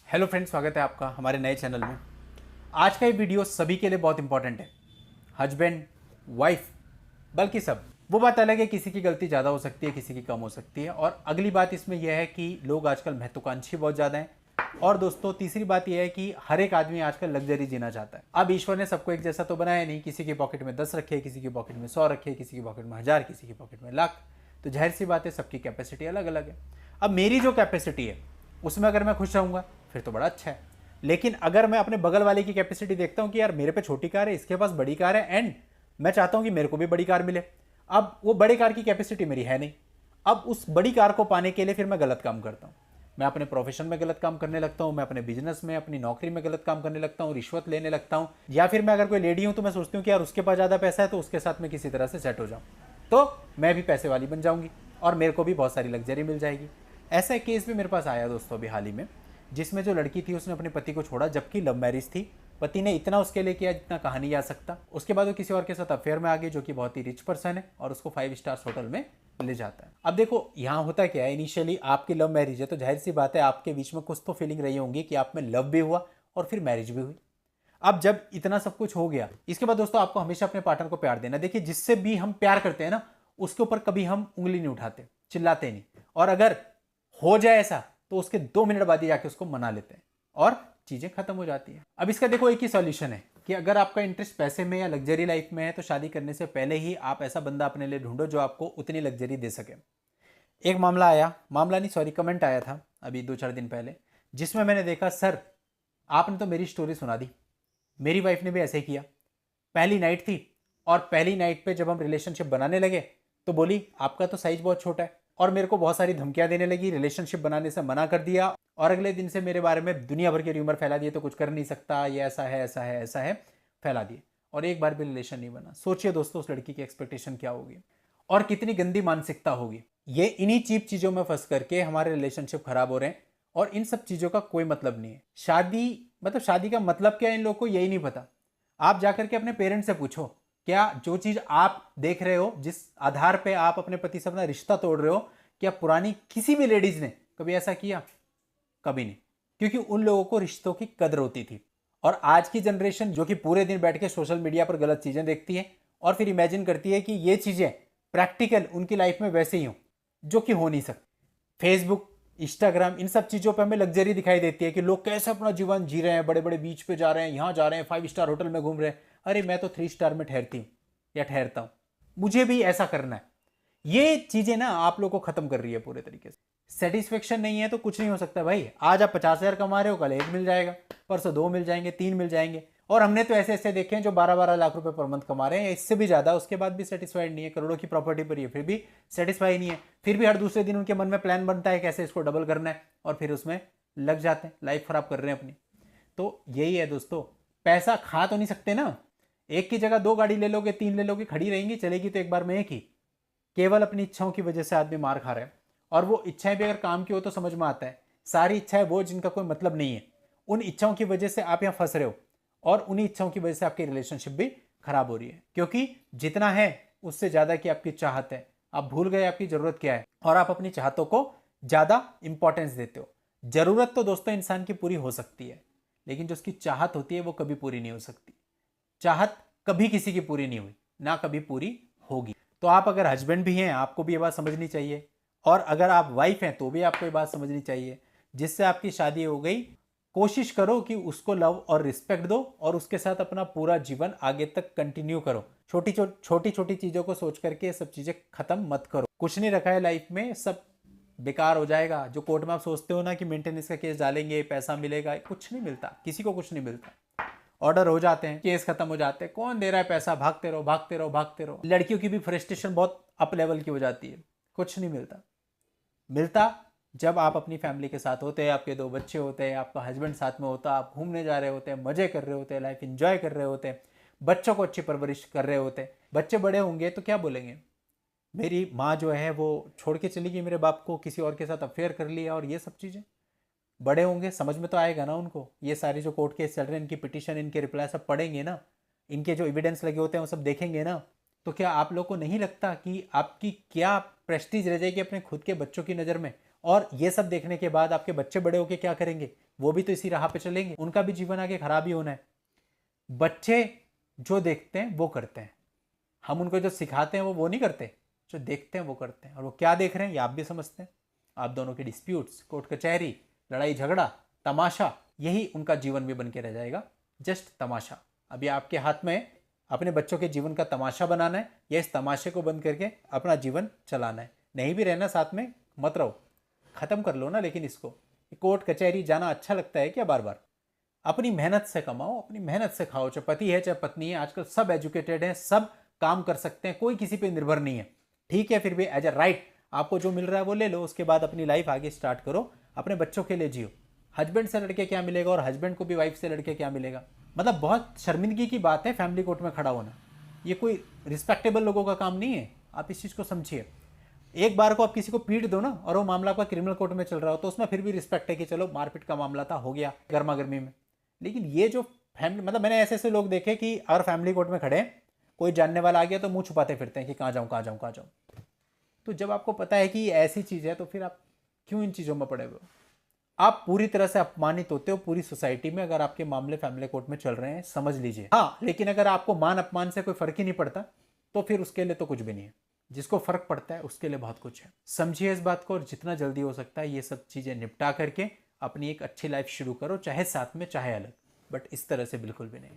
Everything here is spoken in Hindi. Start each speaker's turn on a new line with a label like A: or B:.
A: हेलो फ्रेंड्स, स्वागत है आपका हमारे नए चैनल में। आज का ये वीडियो सभी के लिए बहुत इंपॉर्टेंट है। हस्बैंड, वाइफ, बल्कि सब। वो बात अलग है, किसी की गलती ज़्यादा हो सकती है, किसी की कम हो सकती है। और अगली बात इसमें यह है कि लोग आजकल महत्वाकांक्षी बहुत ज़्यादा हैं। और दोस्तों, तीसरी बात यह है कि हर एक आदमी आजकल लग्जरी जीना चाहता है। अब ईश्वर ने सबको एक जैसा तो बनाया नहीं। किसी की पॉकेट में 10 रखे, किसी की पॉकेट में 100 रखे, किसी की पॉकेट में 1000, किसी की पॉकेट में लाख। तो जाहिर सी बात है, सबकी कैपेसिटी अलग अलग है। अब मेरी जो कैपेसिटी है उसमें अगर मैं खुश रहूँगा फिर तो बड़ा अच्छा है। लेकिन अगर मैं अपने बगल वाले की कैपेसिटी देखता हूं कि यार मेरे पे छोटी कार है, इसके पास बड़ी कार है, एंड मैं चाहता हूं कि मेरे को भी बड़ी कार मिले। अब वो बड़ी कार की कैपेसिटी मेरी है नहीं। अब उस बड़ी कार को पाने के लिए फिर मैं गलत काम करता हूं। मैं अपने प्रोफेशन में गलत काम करने लगता हूं, मैं अपने बिजनेस में, अपनी नौकरी में गलत काम करने लगता हूं, रिश्वत लेने लगता हूं। या फिर मैं अगर कोई लेडी हूं तो मैं सोचती हूं कि यार उसके पास ज़्यादा पैसा है तो उसके साथ मैं किसी तरह से सेट हो जाऊं, तो मैं भी पैसे वाली बन जाऊंगी और मेरे को भी बहुत सारी लग्जरी मिल जाएगी। ऐसा एक केस भी मेरे पास आया दोस्तों अभी हाल ही में, जिसमें जो लड़की थी उसने अपने पति को छोड़ा, जबकि लव मैरिज थी। पति ने इतना उसके लिए किया जितना कहा नहीं जा सकता। उसके बाद वो किसी और के साथ अफेयर में आ गई, जो कि बहुत ही रिच पर्सन है, और उसको 5 स्टार होटल में ले जाता है। अब देखो यहाँ होता क्या है, इनिशियली आपकी लव मैरिज है तो जाहिर सी बात है आपके बीच में कुछ तो फीलिंग रही होंगी कि आप में लव भी हुआ और फिर मैरिज भी हुई। अब जब इतना सब कुछ हो गया, इसके बाद दोस्तों आपको हमेशा अपने पार्टनर को प्यार देना। देखिए, जिससे भी हम प्यार करते हैं ना, उसके ऊपर कभी हम उंगली नहीं उठाते, चिल्लाते नहीं। और अगर हो जाए ऐसा तो उसके 2 मिनट बाद ही जाके उसको मना लेते हैं और चीजें खत्म हो जाती है। अब इसका देखो एक ही सॉल्यूशन है कि अगर आपका इंटरेस्ट पैसे में या लग्जरी लाइफ में है तो शादी करने से पहले ही आप ऐसा बंदा अपने लिए ढूंढो जो आपको उतनी लग्जरी दे सके। एक मामला आया, मामला नहीं सॉरी, कमेंट आया था अभी 2-4 दिन पहले, जिसमें मैंने देखा, सर आपने तो मेरी स्टोरी सुना दी, मेरी वाइफ ने भी ऐसे ही किया। पहली नाइट थी और पहली नाइट पे जब हम रिलेशनशिप बनाने लगे तो बोली आपका तो साइज बहुत छोटा है, और मेरे को बहुत सारी धमकियां देने लगी, रिलेशनशिप बनाने से मना कर दिया, और अगले दिन से मेरे बारे में दुनिया भर के र्यूमर फैला दिए, तो कुछ कर नहीं सकता, ये ऐसा है, ऐसा है, ऐसा है, फैला दिए। और एक बार भी रिलेशन नहीं बना। सोचिए दोस्तों उस लड़की की एक्सपेक्टेशन क्या होगी और कितनी गंदी मानसिकता होगी। ये इन्हीं चीप चीजों में फंस करके हमारे रिलेशनशिप खराब हो रहे हैं, और इन सब चीजों का कोई मतलब नहीं है। शादी मतलब शादी का मतलब क्या है इन लोगों को यही नहीं पता। आप जाकर के अपने पेरेंट्स से पूछो, क्या जो चीज आप देख रहे हो, जिस आधार पे आप अपने पति से अपना रिश्ता तोड़ रहे हो, क्या पुरानी किसी भी लेडीज ने कभी ऐसा किया? कभी नहीं। क्योंकि उन लोगों को रिश्तों की कदर होती थी। और आज की जनरेशन जो कि पूरे दिन बैठ के सोशल मीडिया पर गलत चीजें देखती है और फिर इमेजिन करती है कि ये चीजें प्रैक्टिकल उनकी लाइफ में वैसे ही हो, जो कि हो नहीं सकती। फेसबुक, इंस्टाग्राम, इन सब चीज़ों पे हमें लग्जरी दिखाई देती है कि लोग कैसे अपना जीवन जी रहे हैं, बड़े बड़े बीच पे जा रहे हैं, यहाँ जा रहे हैं, 5 स्टार होटल में घूम रहे हैं। अरे मैं तो 3 स्टार में ठहरती हूँ या ठहरता हूँ, मुझे भी ऐसा करना है। ये चीज़ें ना आप लोग को ख़त्म कर रही है पूरे तरीके से। सेटिस्फेक्शन नहीं है तो कुछ नहीं हो सकता भाई। आज आप 50,000 कमा रहे हो, कल एक मिल जाएगा, परसों 2 मिल जाएंगे, 3 मिल जाएंगे। और हमने तो ऐसे ऐसे देखे हैं जो 12-12 लाख रुपए पर मंथ कमा रहे हैं, इससे भी ज़्यादा, उसके बाद भी सेटिस्फाइड नहीं है। करोड़ों की प्रॉपर्टी पर ही है, फिर भी सेटिस्फाई नहीं है। फिर भी हर दूसरे दिन उनके मन में प्लान बनता है कैसे इसको डबल करना है, और फिर उसमें लग जाते हैं, लाइफ खराब कर रहे हैं अपनी। तो यही है दोस्तों, पैसा खा तो नहीं सकते ना। एक की जगह 2 गाड़ी ले लोगे, 3 ले लोगे, खड़ी रहेंगी, चलेगी तो एक बार में एक ही। केवल अपनी इच्छाओं की वजह से आदमी मार खा रहा है। और वो इच्छाएं भी अगर काम की हो तो समझ में आता है। सारी इच्छाएं वो जिनका कोई मतलब नहीं है, उन इच्छाओं की वजह से आप यहाँ फंस रहे हो, और उन्हीं इच्छाओं की वजह से आपकी रिलेशनशिप भी खराब हो रही है। क्योंकि जितना है उससे ज्यादा की आपकी चाहत है। आप भूल गए आपकी जरूरत क्या है, और आप अपनी चाहतों को ज्यादा इंपॉर्टेंस देते हो। जरूरत तो दोस्तों इंसान की पूरी हो सकती है, लेकिन जो उसकी चाहत होती है वो कभी पूरी नहीं हो सकती। चाहत कभी किसी की पूरी नहीं हुई, ना कभी पूरी होगी। तो आप अगर हस्बैंड भी हैं, आपको भी ये बात समझनी चाहिए, और अगर आप वाइफ हैं तो भी आपको ये बात समझनी चाहिए। जिससे आपकी शादी हो गई, कोशिश करो कि उसको लव और रिस्पेक्ट दो, और उसके साथ अपना पूरा जीवन आगे तक कंटिन्यू करो। छोटी छोटी चीज़ों को सोच करके सब चीज़ें खत्म मत करो। कुछ नहीं रखा है लाइफ में, सब बेकार हो जाएगा। जो कोर्ट में आप सोचते हो ना कि मेंटेनेंस का केस डालेंगे पैसा मिलेगा, कुछ नहीं मिलता, किसी को कुछ नहीं मिलता। ऑर्डर हो जाते हैं, केस खत्म हो जाते हैं, कौन दे रहा है पैसा, भागते रहो भागते रहो भागते रहो। लड़कियों की भी फ्रस्ट्रेशन बहुत अप लेवल की हो जाती है। कुछ नहीं मिलता। मिलता जब आप अपनी फैमिली के साथ होते हैं, आपके 2 बच्चे होते हैं, आपका हस्बैंड साथ में होता, आप घूमने जा रहे होते हैं, मजे कर रहे होते हैं, लाइफ एंजॉय कर रहे होते हैं, बच्चों को अच्छी परवरिश कर रहे होते हैं। बच्चे बड़े होंगे तो क्या बोलेंगे, मेरी माँ जो है वो छोड़ के चली गई मेरे बाप को, किसी और के साथ अफेयर कर लिया, और ये सब चीज़ें। बड़े होंगे समझ में तो आएगा ना उनको। ये सारी जो कोर्ट केस चल रहे हैं, इनकी पिटीशन, इनके रिप्लाई सब पढ़ेंगे ना, इनके जो एविडेंस लगे होते हैं वो सब देखेंगे ना। तो क्या आप लोग को नहीं लगता कि आपकी क्या प्रेस्टीज रह जाएगी अपने खुद के बच्चों की नज़र में। और ये सब देखने के बाद आपके बच्चे बड़े होके क्या करेंगे, वो भी तो इसी राह पे चलेंगे, उनका भी जीवन आगे खराब ही होना है। बच्चे जो देखते हैं वो करते हैं, हम उनको जो सिखाते हैं वो नहीं करते, जो देखते हैं वो करते हैं। और वो क्या देख रहे हैं ये आप भी समझते हैं। आप दोनों के डिस्प्यूट्स, कोर्ट कचहरी, लड़ाई झगड़ा, तमाशा, यही उनका जीवन भी बन के रह जाएगा, जस्ट तमाशा। अभी आपके हाथ में अपने बच्चों के जीवन का तमाशा बनाना है या इस तमाशे को बंद करके अपना जीवन चलाना है। नहीं भी रहना साथ में मत रहो, ख़त्म कर लो ना। लेकिन इसको कोर्ट कचहरी जाना अच्छा लगता है क्या बार बार? अपनी मेहनत से कमाओ, अपनी मेहनत से खाओ। चाहे पति है चाहे पत्नी है, आजकल सब एजुकेटेड हैं, सब काम कर सकते हैं, कोई किसी पे निर्भर नहीं है। ठीक है, फिर भी एज अ राइट आपको जो मिल रहा है वो ले लो, उसके बाद अपनी लाइफ आगे स्टार्ट करो, अपने बच्चों के लिए जियो। हस्बैंड से लड़के क्या मिलेगा और हस्बैंड को भी वाइफ से लड़के क्या मिलेगा? मतलब बहुत शर्मिंदगी की बात है फैमिली कोर्ट में खड़ा होना। ये कोई रिस्पेक्टेबल लोगों का काम नहीं है, आप इस चीज़ को समझिए। एक बार को आप किसी को पीट दो ना और वो मामला आपका क्रिमिनल कोर्ट में चल रहा हो तो उसमें फिर भी रिस्पेक्ट है कि चलो मारपीट का मामला था, हो गया गर्मा गर्मी में। लेकिन ये जो फैमिली, मतलब मैंने ऐसे ऐसे लोग देखे कि अगर फैमिली कोर्ट में खड़े हैं, कोई जानने वाला आ गया तो मुंह छुपाते फिरते हैं कि कहाँ जाऊँ कहाँ जाऊँ कहाँ जाऊँ। तो जब आपको पता है कि ये ऐसी चीज़ है तो फिर आप क्यों इन चीज़ों में पड़े हुए हो? आप पूरी तरह से अपमानित होते हो पूरी सोसाइटी में अगर आपके मामले फैमिली कोर्ट में चल रहे हैं, समझ लीजिए। हाँ, लेकिन अगर आपको मान अपमान से कोई फर्क ही नहीं पड़ता तो फिर उसके लिए तो कुछ भी नहीं है। जिसको फर्क पड़ता है उसके लिए बहुत कुछ है। समझिए इस बात को और जितना जल्दी हो सकता है ये सब चीज़ें निपटा करके अपनी एक अच्छी लाइफ शुरू करो, चाहे साथ में चाहे अलग, बट इस तरह से बिल्कुल भी नहीं।